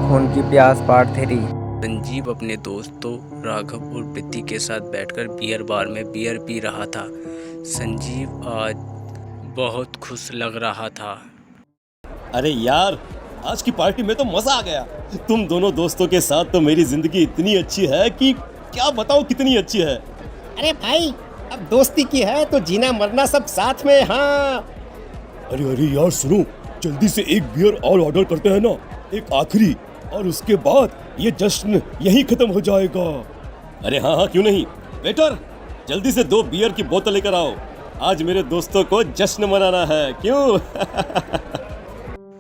खून की प्यास पार्ट 3। संजीव अपने दोस्तों राघव और प्रीति के साथ बैठकर बियर बार में बियर पी रहा था। संजीव आज बहुत खुश लग रहा था। अरे यार, आज की पार्टी में तो मजा आ गया। तुम दोनों दोस्तों के साथ तो मेरी जिंदगी इतनी अच्छी है कि क्या बताओ कितनी अच्छी है। अरे भाई, अब दोस्ती की है तो जीना मरना सब साथ में। हाँ, अरे अरे यार सुनो, जल्दी से एक बियर और ऑर्डर करते हैं ना, एक आखिरी, और उसके बाद ये जश्न यहीं खत्म हो जाएगा। अरे हाँ हाँ, क्यों नहीं। वेटर, जल्दी से 2 बियर की बोतल लेकर आओ। आज मेरे दोस्तों को जश्न मनाना है, क्यों?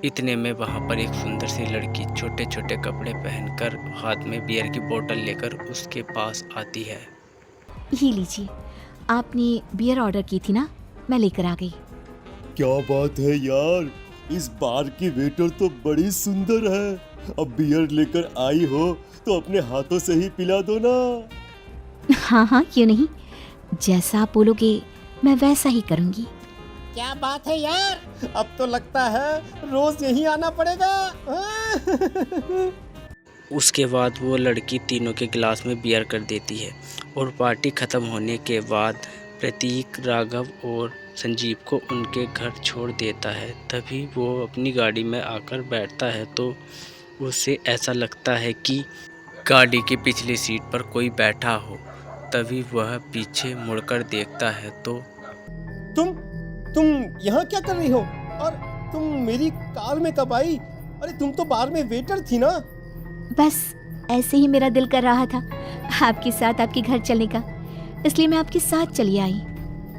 इतने में वहां पर एक सुंदर सी लड़की छोटे छोटे कपड़े पहनकर हाथ में बियर की बोतल लेकर उसके पास आती है। ये लीजिए, आपने बियर ऑर्डर की थी ना, मैं लेकर आ गई। क्या बात है यार, इस बार की वेटर तो बड़ी सुंदर है। अब बियर लेकर आई हो तो अपने हाथों से ही पिला दो ना। हाँ हाँ, क्यों नहीं, जैसा आप बोलोगे मैं वैसा ही करूँगी। क्या बात है यार, अब तो लगता है रोज यहीं आना पड़ेगा। उसके बाद वो लड़की तीनों के गिलास में बियर कर देती है और पार्टी ख़त्म होने के बाद प्रतीक राघव और संजीव को उनके घर छोड़ देता है। तभी वो अपनी गाड़ी में आकर बैठता है तो उसे ऐसा लगता है कि गाड़ी की पिछली सीट पर कोई बैठा हो। तभी वह पीछे मुड़कर देखता है तो तुम यहाँ क्या कर रही हो? और तुम मेरी कार में कब आई? अरे तुम तो बार में वेटर थी ना। बस ऐसे ही मेरा दिल कर रहा था आपके साथ आपके घर चलने का, इसलिए मैं आपके साथ चली आई।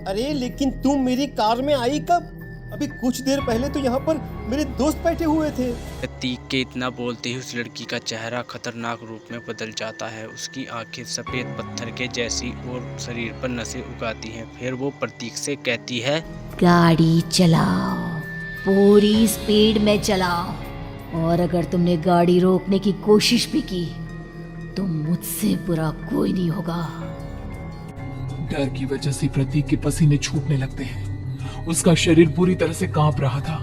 अरे लेकिन तुम मेरी कार में आई कब? अभी कुछ देर पहले तो यहाँ पर मेरे दोस्त बैठे हुए थे। प्रतीक के इतना बोलते ही उस लड़की का चेहरा खतरनाक रूप में बदल जाता है। उसकी आंखें सफ़ेद पत्थर के जैसी और शरीर पर नसें उगाती हैं। फिर वो प्रतीक से कहती है, गाड़ी चलाओ, पूरी स्पीड में चलाओ, और अगर तुमने गाड़ी रोकने की कोशिश भी की तो मुझसे बुरा कोई नहीं होगा। डर की वजह से प्रतीक के पसीने छूटने लगते हैं। उसका शरीर पूरी तरह से कांप रहा था।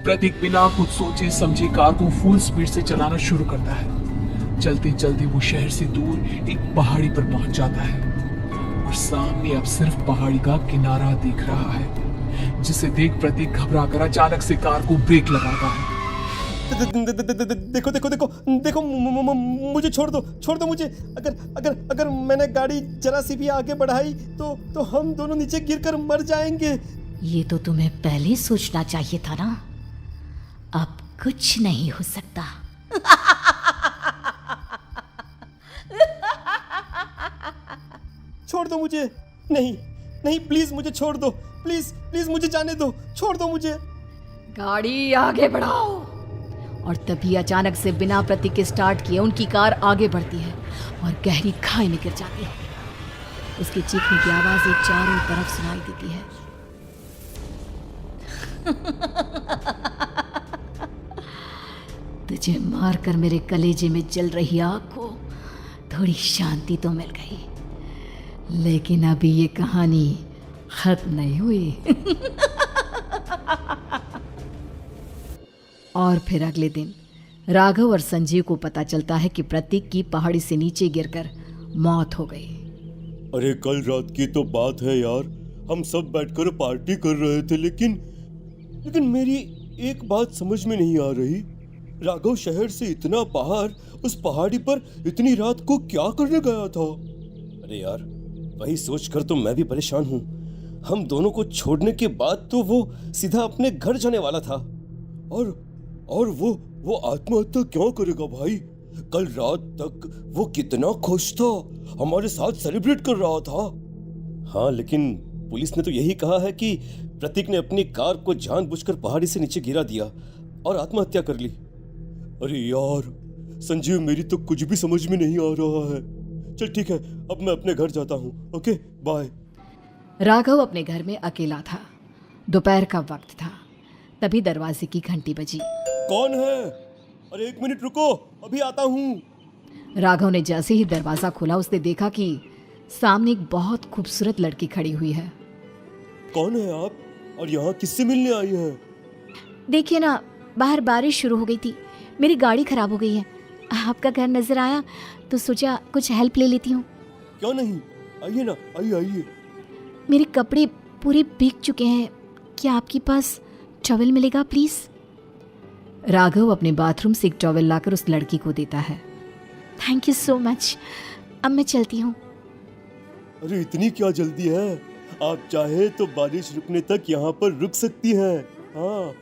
प्रतीक बिना कुछ सोचे समझे कार को फुल स्पीड से चलाना शुरू करता है। चलते चलते वो शहर से दूर एक पहाड़ी पर पहुंच जाता है और सामने अब सिर्फ पहाड़ी का किनारा दिख रहा है, जिसे देख प्रतीक घबराकर अचानक से कार को ब्रेक लगाता है। देखो देखो देखो देखो, मुझे छोड़ दो मुझे। अगर मैंने गाड़ी जरा सी भी आगे बढ़ाई तो हम दोनों नीचे गिरकर मर जाएंगे। ये तो तुम्हें पहले सोचना चाहिए था ना। अब कुछ नहीं हो सकता। छोड़ दो मुझे। नहीं प्लीज मुझे छोड़ दो। प्लीज मुझे जाने दो। छोड़ दो मुझे। गाड़ी आगे बढ़ाओ। और तभी अचानक से बिना प्रतीक के स्टार्ट किए उनकी कार आगे बढ़ती है और गहरी खाई में गिर जाती है। उसके चीखने की आवाज़ें चारों तरफ सुनाई देती है। तुझे मारकर मेरे कलेजे में जल रही आग को थोड़ी शांति तो मिल गई, लेकिन अभी ये कहानी खत्म नहीं हुई। और फिर अगले दिन राघव और संजीव को पता चलता है कि प्रतीक की पहाड़ी से नीचे गिरकर मौत हो गई। अरे कल रात की तो बात है यार, हम सब बैठकर पार्टी कर रहे थे, लेकिन मेरी एक बात समझ में नहीं आ रही। राघव शहर से इतना बाहर उस पहाड़ी पर इतनी रात को क्या करने गया था? अरे यार, वही सोचकर तो मैं भी परेशान हूँ। हम दोनों को छोड़ने के बाद तो वो सीधा अपने घर जाने वाला था, और वो आत्महत्या क्यों करेगा भाई? कल रात तक वो कितना खुश था, हमारे साथ सेलिब्रेट कर रहा था। हाँ, लेकिन पुलिस ने तो यही कहा है कि प्रतीक ने अपनी कार को जानबूझकर पहाड़ी से नीचे गिरा दिया और आत्महत्या कर ली। अरे यार संजीव, मेरी तो कुछ भी समझ में नहीं आ रहा है। चल ठीक है, अब मैं अपने घर जाता हूँ। Okay bye. राघव अपने घर में अकेला था। दोपहर का वक्त था। तभी दरवाजे की घंटी बजी। कौन है? अरे 1 मिनट रुको, अभी आता हूँ। राघव ने जैसे ही दरवाजा खोला उसने देखा कि सामने एक बहुत खूबसूरत लड़की खड़ी हुई है। कौन है आप, और यहाँ किससे मिलने आई हैं? देखिए ना, बाहर बारिश शुरू हो गई थी, मेरी गाड़ी खराब हो गई है, आपका घर नजर आया तो सोचा कुछ हेल्प ले लेती हूँ। क्यों नहीं, आइए ना, आइए आइए। मेरे कपड़े पूरे भीग चुके हैं, क्या आपके पास टॉवल मिलेगा प्लीज? राघव अपने बाथरूम से एक टॉवल लाकर उस लड़की को देता है। थैंक यू सो मच, अब मैं चलती हूँ। अरे इतनी क्या जल्दी है, आप चाहे तो बारिश रुकने तक यहाँ पर रुक सकती हैं। हाँ।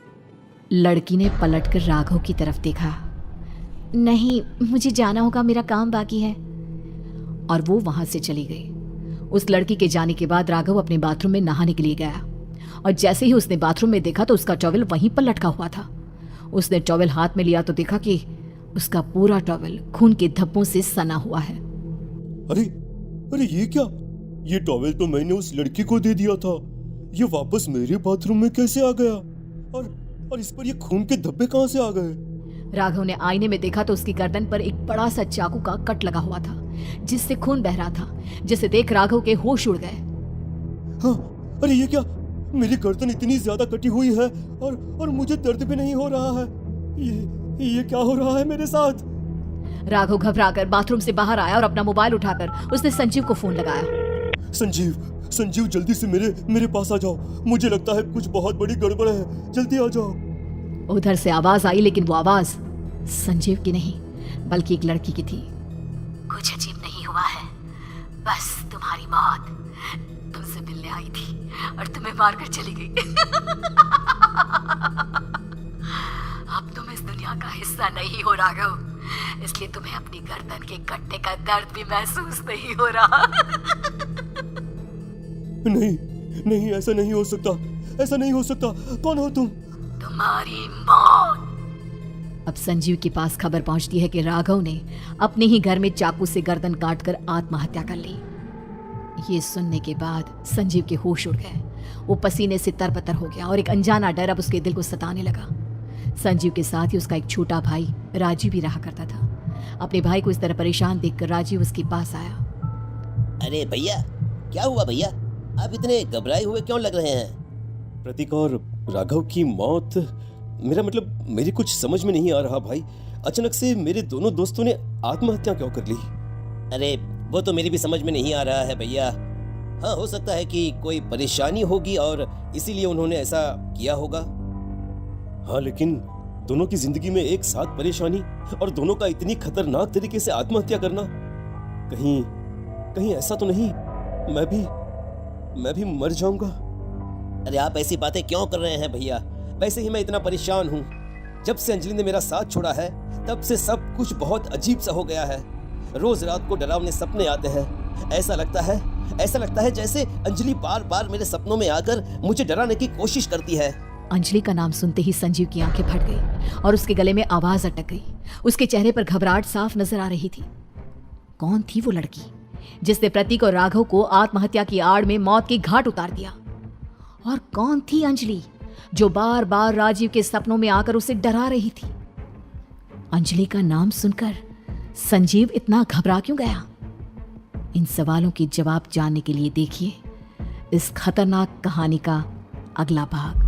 लड़की ने पलटकर राघव की तरफ देखा। नहीं, मुझे जाना होगा, मेरा काम बाकी है। और वो वहां से चली गई। उस लड़की के जाने के बाद राघव अपने बाथरूम में नहाने के लिए गया और जैसे ही उसने बाथरूम में देखा तो उसका टॉवल वहीं पर लटका हुआ था। उसने टॉवल हाथ में लिया तो देखा कि उसका पूरा टॉवल खून के धब्बों से सना हुआ है। अरे अरे ये क्या, ये टॉवल तो मैंने उस लड़की को दे दिया था, ये वापस मेरे बाथरूम में कैसे आ गया? और इस पर ये खून के धब्बे कहां से आ गए? राघव ने आईने में देखा तो उसकी गर्दन पर एक बड़ा सा चाकू का कट लगा हुआ था जिससे खून बह रहा था, जिसे देख राघव के होश उड़ गए। हाँ, अरे ये क्या, मेरी गर्दन इतनी ज्यादा कटी हुई है और मुझे दर्द भी नहीं हो रहा है। ये क्या हो रहा है मेरे साथ? राघव घबराकर बाथरूम से बाहर आया और अपना मोबाइल उठाकर उसने संजीव को फोन लगाया। संजीव जल्दी से मेरे पास आ जाओ, मुझे लगता है कुछ बहुत बड़ी गड़बड़ है, जल्दी आ जाओ। उधर से आवाज आई, लेकिन वो आवाज संजीव की नहीं बल्कि एक लड़की की थी। कुछ अजीब नहीं हुआ है, बस तुम्हारी मौत तुमसे मिलने आई थी और तुम्हें मारकर चली गई। अब तुम इस दुनिया का हिस्सा नहीं हो राघव, इसलिए तुम्हें अपनी गर्दन के कटने का दर्द भी महसूस नहीं हो रहा। नहीं, ऐसा नहीं हो सकता, ऐसा नहीं हो सकता। कौन हो तुम? तुम्हारी मौत। अब संजीव के पास खबर पहुंचती है कि राघव ने अपने ही घर में चाकू से गर्दन काटकर आत्महत्या कर ली। ये सुनने के बाद संजीव के होश उड़ गए। वो पसीने से तरबतर हो गया और एक अनजाना डर अब उसके दिल को सताने लगा। संजीव के साथ ही उसका एक छोटा भाई राजीव भी रहा करता था। अपने भाई को इस तरह परेशान देखकर राजीव उसके पास आया। अरे भैया, क्या हुआ भैया? आप इतने घबराए हुए क्यों लग रहे हैं? प्रतीक और राघव की मौत, मेरा मतलब मेरी कुछ समझ में नहीं आ रहा भाई। अचानक से मेरे दोनों दोस्तों ने आत्महत्या क्यों कर ली? अरे वो तो मेरी भी समझ में नहीं आ रहा है भैया। हाँ, हो सकता है कि कोई परेशानी होगी और इसीलिए उन्होंने ऐसा किया होगा। हाँ, लेकिन दोनों की जिंदगी में एक साथ परेशानी और दोनों का इतनी खतरनाक तरीके से आत्महत्या करना, कहीं ऐसा तो नहीं मैं भी मर जाऊंगा? अरे आप ऐसी बातें क्यों कर रहे हैं भैया? वैसे ही मैं इतना परेशान हूँ। जब से अंजलि ने मेरा साथ छोड़ा है तब से सब कुछ बहुत अजीब सा हो गया है। रोज रात को डरावने सपने आते हैं। ऐसा लगता है जैसे अंजलि बार बार मेरे सपनों में आकर मुझे डराने की कोशिश करती है। अंजलि का नाम सुनते ही संजीव की आंखें फट गई और उसके गले में आवाज अटक गई। उसके चेहरे पर घबराहट साफ नजर आ रही थी। कौन थी वो लड़की जिसने प्रतीक और राघव को आत्महत्या की आड़ में मौत के घाट उतार दिया? और कौन थी अंजलि जो बार बार राजीव के सपनों में आकर उसे डरा रही थी? अंजलि का नाम सुनकर संजीव इतना घबरा क्यों गया? इन सवालों के जवाब जानने के लिए देखिए इस खतरनाक कहानी का अगला भाग।